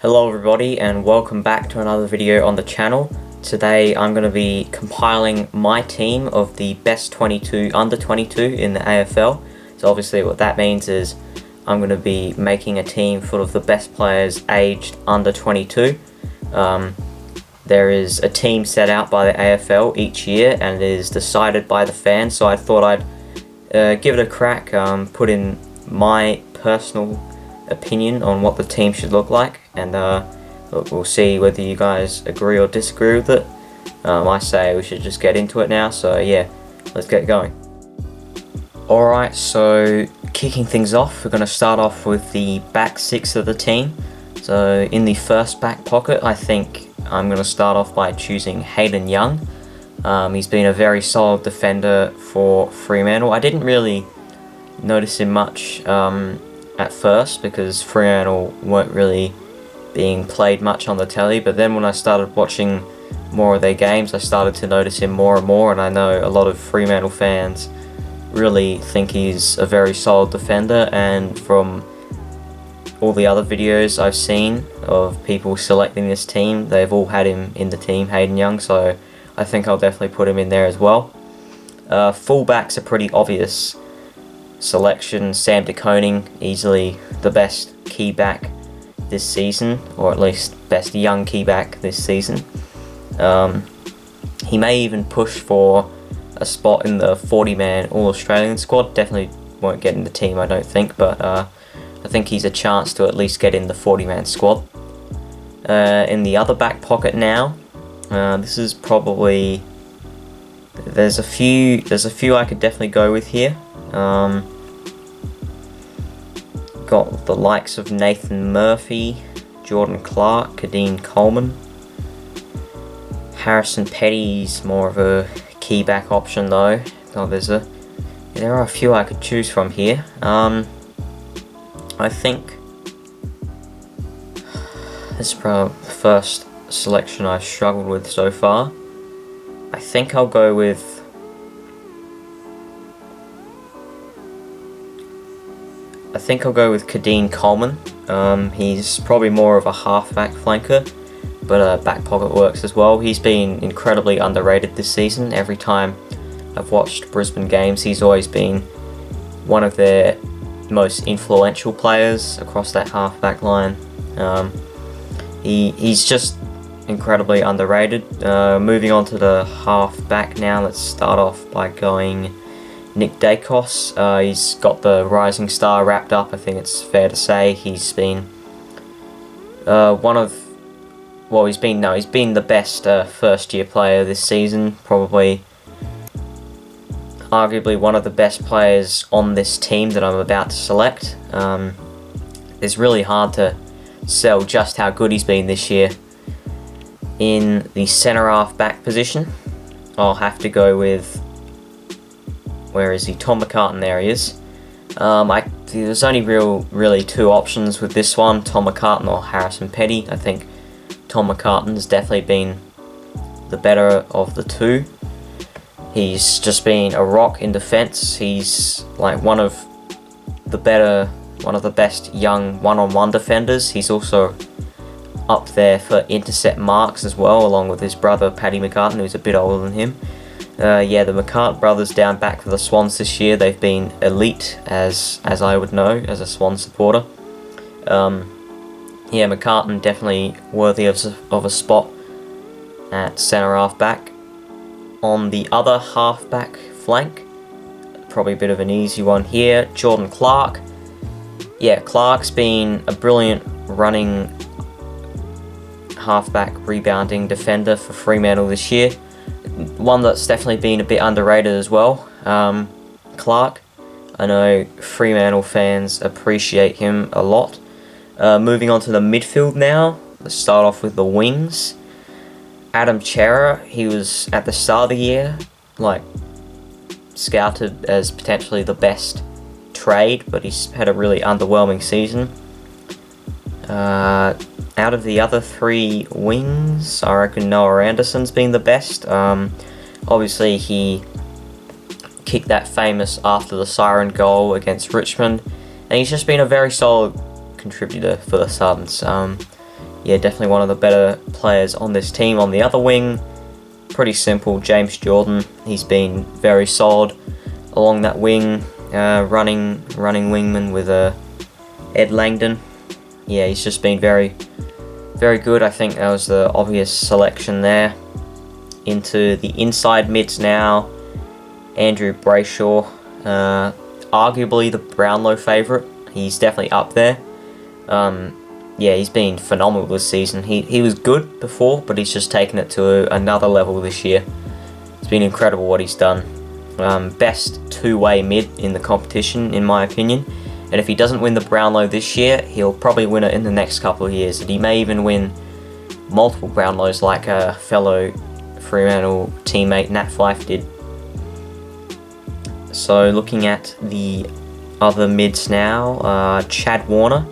Hello everybody and welcome back to another video on the channel. Today I'm going to be compiling my team of the best 22 under 22 in the AFL. So obviously what that means is I'm going to be making a team full of the best players aged under 22. There is a team set out by the AFL each year and it is decided by the fans, so I thought I'd give it a crack, put in my personal opinion on what the team should look like, and we'll see whether you guys agree or disagree with it. I say we should just get into it now, so yeah, let's get going. Alright, so kicking things off, we're going to start off with the back six of the team. So in the first back pocket, I think I'm going to start off by choosing Hayden Young. He's been a very solid defender for Fremantle. I didn't really notice him much at first because Fremantle weren't really being played much on the telly, but then when I started watching more of their games I started to notice him more and more, and I know a lot of Fremantle fans really think he's a very solid defender, and from all the other videos I've seen of people selecting this team, they've all had him in the team, Hayden Young, so I think I'll definitely put him in there as well. Fullbacks are pretty obvious selection. Sam De Koning, easily the best key back this season, or at least best young key back this season. He may even push for a spot in the 40-man All-Australian squad. Definitely won't get in the team, I don't think, but I think he's a chance to at least get in the 40-man squad. In the other back pocket now, this is probably, there's a few I could definitely go with here. Got the likes of Nathan Murphy, Jordan Clark, Kadeen Coleman. Harrison Petty's more of a key back option though. Oh, there are a few I could choose from here. I think this is probably the first selection I've struggled with so far. I think I'll go with Kadeen Coleman. He's probably more of a half-back flanker, but back pocket works as well. He's been incredibly underrated this season. Every time I've watched Brisbane games, he's always been one of their most influential players across that half-back line. He's just incredibly underrated. Moving on to the half-back now, let's start off by going Nick Dacos. He's got the rising star wrapped up, I think it's fair to say. He's been he's been the best first year player this season, probably arguably one of the best players on this team that I'm about to select. It's really hard to sell just how good he's been this year. In the centre half back position, I'll have to go with, where is he? Tom Mccartney, there he is. There's only really two options with this one, Tom Mccartney or Harrison Petty. I think Tom Mccartney's definitely been the better of the two. He's just been a rock in defence. He's like one of the best young one-on-one defenders. He's also up there for intercept marks as well, along with his brother Paddy Mccartney, who's a bit older than him. Yeah, the McCart brothers down back for the Swans this year, they've been elite, as I would know as a Swan supporter. Yeah, McCartney definitely worthy of a spot at centre half back. On the other half back flank, probably a bit of an easy one here, Jordan Clark. Yeah, Clark's been a brilliant running half-back rebounding defender for Fremantle this year. One that's definitely been a bit underrated as well, Clark. I know Fremantle fans appreciate him a lot. Moving on to the midfield now, let's start off with the wings. Adam Chera, he was at the start of the year scouted as potentially the best trade, but he's had a really underwhelming season. Out of the other three wings, I reckon Noah Anderson's been the best. Obviously, he kicked that famous after the siren goal against Richmond, and he's just been a very solid contributor for the Suns. yeah, definitely one of the better players on this team. On the other wing, pretty simple, James Jordan. He's been very solid along that wing, running wingman with Ed Langdon. Yeah, he's just been very good. I think that was the obvious selection there. Into the inside mids now, Andrew Brayshaw, arguably the Brownlow favourite. He's definitely up there. Yeah, he's been phenomenal this season. He was good before, but he's just taken it to another level this year. It's been incredible what he's done. Best two-way mid in the competition, in my opinion. And if he doesn't win the Brownlow this year, he'll probably win it in the next couple of years. And he may even win multiple Brownlows like a fellow Fremantle teammate Nat Fyfe did. So looking at the other mids now, Chad Warner.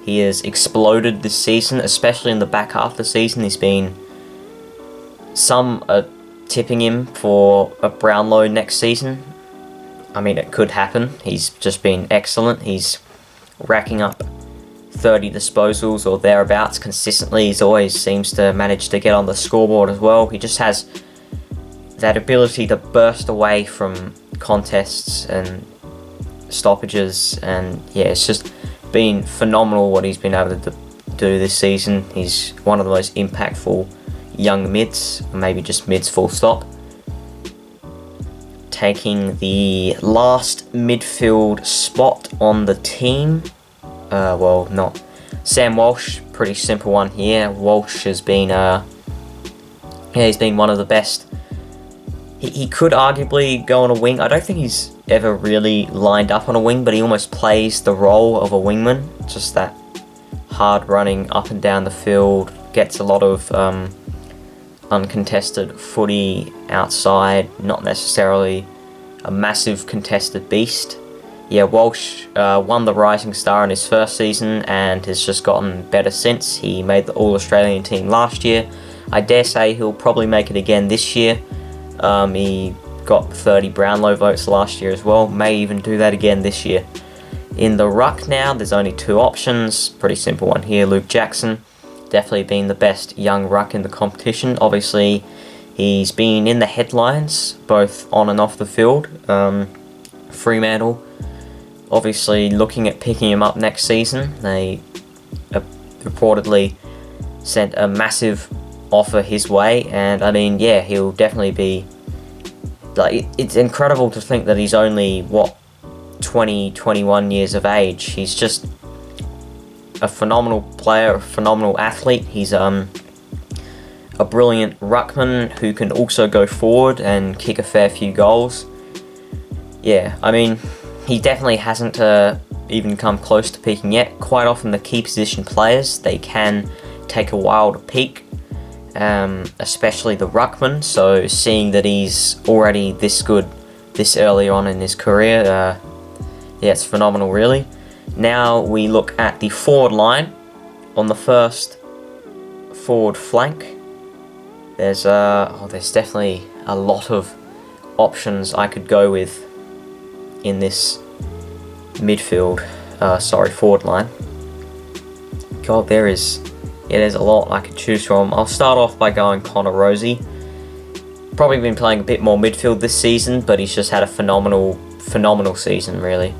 He has exploded this season, especially in the back half of the season. He's been... Some are tipping him for a Brownlow next season. I mean, it could happen. He's just been excellent. He's racking up 30 disposals or thereabouts consistently. He always seems to manage to get on the scoreboard as well. He just has that ability to burst away from contests and stoppages, and yeah, it's just been phenomenal what he's been able to do this season. He's one of the most impactful young mids, maybe just mids full stop. Taking the last midfield spot on the team, well, not Sam Walsh. Pretty simple one here. Walsh has been, yeah, he's been one of the best. He could arguably go on a wing. I don't think he's ever really lined up on a wing, but he almost plays the role of a wingman. Just that hard running up and down the field, gets a lot of uncontested footy outside, not necessarily a massive contested beast. Yeah, Walsh won the Rising Star in his first season and has just gotten better since. He made the All-Australian team last year. I dare say he'll probably make it again this year. He got 30 Brownlow votes last year as well. May even do that again this year. In the ruck now, there's only two options. Pretty simple one here. Luke Jackson, definitely been the best young ruck in the competition. Obviously, he's been in the headlines, both on and off the field. Fremantle, obviously looking at picking him up next season. They reportedly sent a massive offer his way, and I mean, yeah, he'll definitely be... Like, it's incredible to think that he's only, 21 years of age. He's just a phenomenal player, a phenomenal athlete. He's a brilliant ruckman who can also go forward and kick a fair few goals. Yeah, I mean, he definitely hasn't even come close to peaking yet. Quite often the key position players, they can take a while to peak. Especially the ruckman, so seeing that he's already this good this early on in his career, yeah, it's phenomenal really. Now we look at the forward line. On the first forward flank, there's definitely a lot of options I could go with in this forward line. God, there's a lot I could choose from. I'll start off by going Connor Rosie. Probably been playing a bit more midfield this season, but he's just had a phenomenal season, really.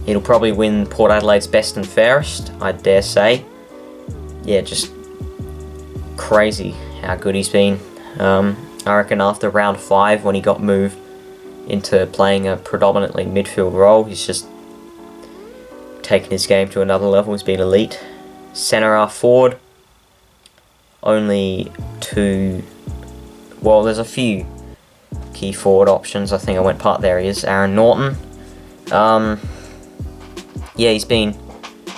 He'll probably win Port Adelaide's best and fairest, I dare say. Yeah, just crazy how good he's been. I reckon after round 5, when he got moved into playing a predominantly midfield role, he's just taken his game to another level. He's been elite. Centre half forward, only two... Well, there's a few key forward options. I think I went part there. He is Aaron Norton. Yeah, he's been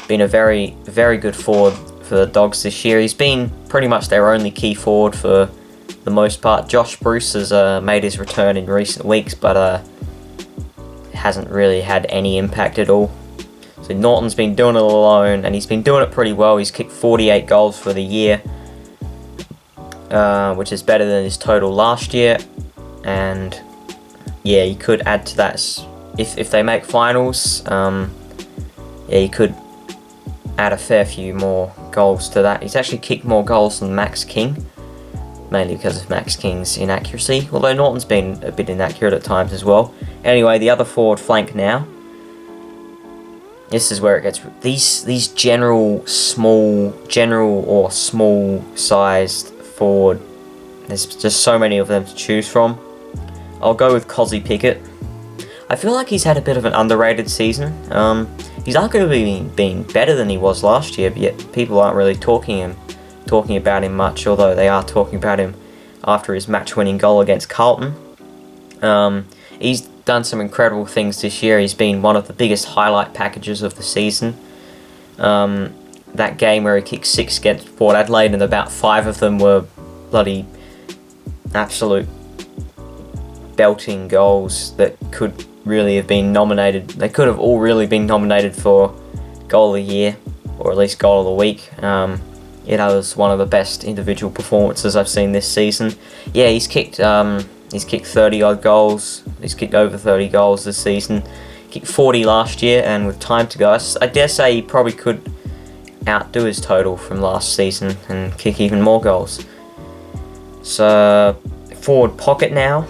a very, very good forward for the Dogs this year. He's been pretty much their only key forward for the most part. Josh Bruce has made his return in recent weeks, but hasn't really had any impact at all. So Norton's been doing it alone, and he's been doing it pretty well. He's kicked 48 goals for the year, which is better than his total last year. And yeah, you could add to that if they make finals. Yeah, you could add a fair few more goals to that. He's actually kicked more goals than Max King, mainly because of Max King's inaccuracy, although Norton's been a bit inaccurate at times as well. Anyway, the other forward flank now. This is where it gets... These general or small-sized forward, there's just so many of them to choose from. I'll go with Cozzy Pickett. I feel like he's had a bit of an underrated season. He's arguably been better than he was last year, but yet people aren't really talking about him much, although they are talking about him after his match-winning goal against Carlton. He's done some incredible things this year. He's been one of the biggest highlight packages of the season. That game where he kicked 6 against Port Adelaide, and about 5 of them were bloody absolute belting goals that could really have been nominated. They could have all really been nominated for Goal of the Year, or at least Goal of the Week. It was one of the best individual performances I've seen this season. Yeah, he's kicked 30 odd goals. He's kicked over 30 goals this season. Kicked 40 last year, and with time to go, I dare say he probably could outdo his total from last season and kick even more goals. So, forward pocket now.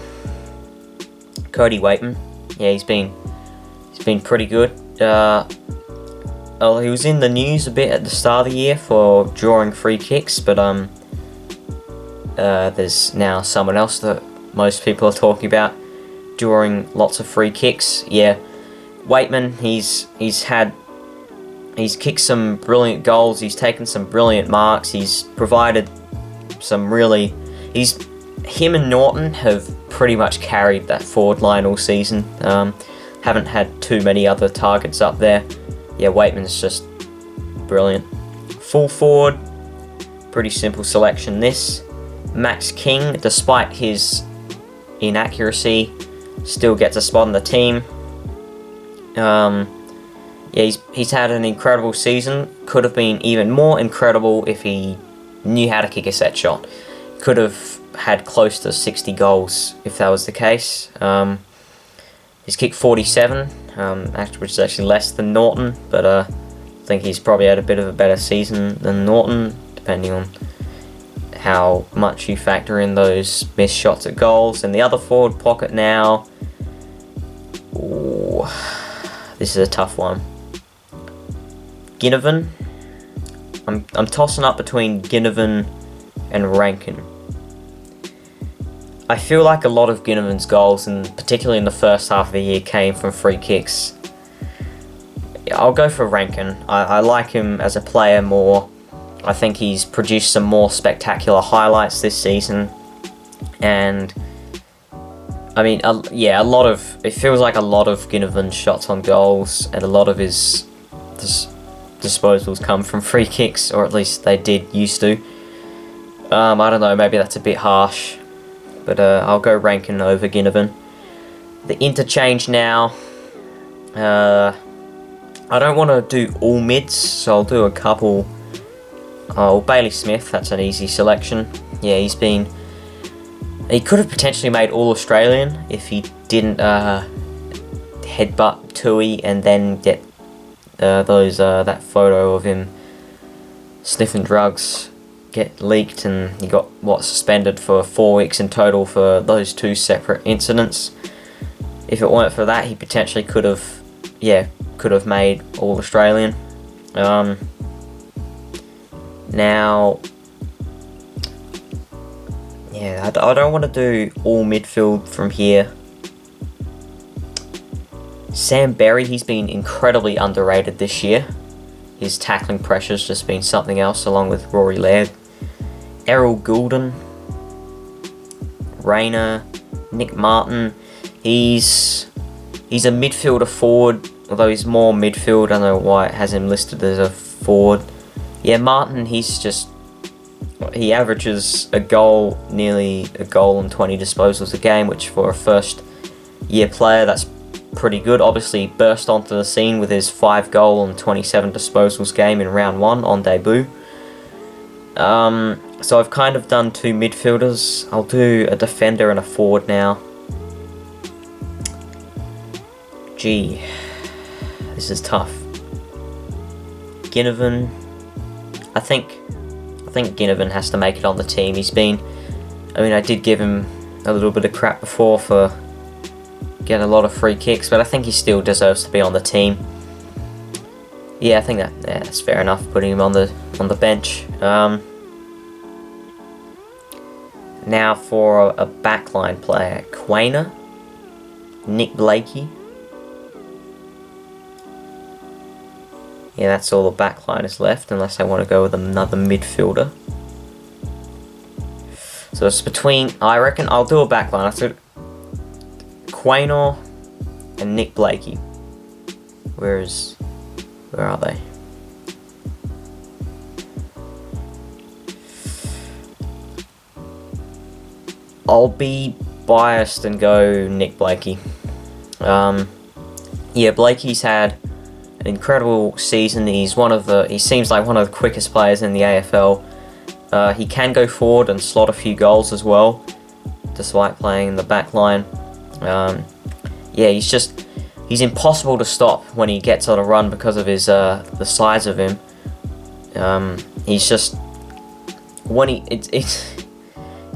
Cody Weightman. Yeah, he's been pretty good. He was in the news a bit at the start of the year for drawing free kicks, but there's now someone else that most people are talking about drawing lots of free kicks. Yeah, Weightman, he's kicked some brilliant goals. He's taken some brilliant marks. He's provided some really... Him and Norton have pretty much carried that forward line all season. Haven't had too many other targets up there. Yeah, Weightman's just brilliant. Full forward, pretty simple selection this. Max King, despite his inaccuracy, still gets a spot on the team. Yeah, he's had an incredible season. Could have been even more incredible if he knew how to kick a set shot. Could have had close to 60 goals if that was the case. He's kicked 47, which is actually less than Norton, but I think he's probably had a bit of a better season than Norton, depending on how much you factor in those missed shots at goals. And the other forward pocket now, ooh, this is a tough one. Ginnivan. I'm tossing up between Ginnivan and Rankin. I feel like a lot of Ginnivan's goals, and particularly in the first half of the year, came from free kicks. I'll go for Rankin. I like him as a player more. I think he's produced some more spectacular highlights this season. And, I mean, it feels like a lot of Ginnivan's shots on goals and a lot of his disposals come from free kicks, or at least they did used to. I don't know, maybe that's a bit harsh. But I'll go Rankin over Ginnivan. The interchange now. I don't want to do all mids, so I'll do a couple. Oh, Bailey Smith, that's an easy selection. Yeah, he could have potentially made All-Australian if he didn't headbutt Tui and then get that photo of him sniffing drugs get leaked, and he got suspended for 4 weeks in total for those 2 separate incidents. If it weren't for that, he potentially could have made All-Australian. Now, yeah, I don't want to do all midfield from here. Sam Berry, he's been incredibly underrated this year. His tackling pressure's just been something else, along with Rory Laird. Errol Goulden, Rayner, Nick Martin. He's a midfielder forward, although he's more midfield. I don't know why it has him listed as a forward. Yeah, Martin, he averages nearly a goal and 20 disposals a game, which for a first year player, that's pretty good. Obviously, burst onto the scene with his 5 goal and 27 disposals game in round 1 on debut. So I've kind of done 2 midfielders. I'll do a defender and a forward now. Gee, this is tough. Ginnivan. I think Ginnivan has to make it on the team. He's been, I mean, I did give him a little bit of crap before for getting a lot of free kicks, but I think he still deserves to be on the team. Yeah, I think that's fair enough, putting him on the bench. Now for a backline player, Quainer, Nick Blakey. Yeah, that's all the backliners left, unless I want to go with another midfielder. So it's between, I reckon I'll do a backline. I said Quainer and Nick Blakey. Where are they? I'll be biased and go Nick Blakey. Yeah, Blakey's had an incredible season. He seems like one of the quickest players in the AFL. He can go forward and slot a few goals as well, despite playing in the back line. Yeah, he's impossible to stop when he gets on a run because of his the size of him. He's just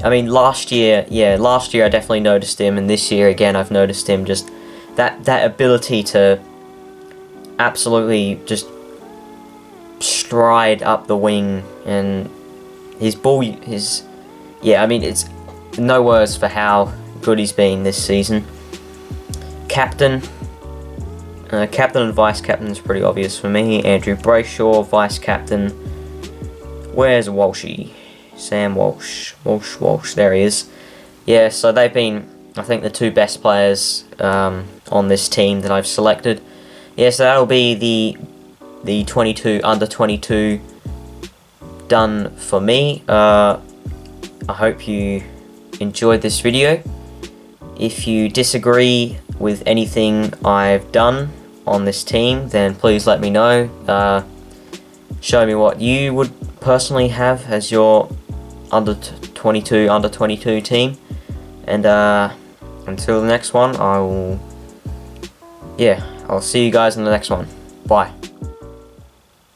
I mean, last year I definitely noticed him, and this year again I've noticed him. Just that ability to absolutely just stride up the wing, and his ball, I mean, it's no words for how good he's been this season. Captain and vice captain is pretty obvious for me. Andrew Brayshaw, vice captain. Where's Walshy? Sam Walsh, there he is. Yeah, so they've been, I think, the two best players on this team that I've selected. Yeah, so that'll be the 22 under 22 done for me. I hope you enjoyed this video. If you disagree with anything I've done on this team, then please let me know. Show me what you would personally have as your under 22 team, and until the next one, I'll see you guys in the next one. Bye.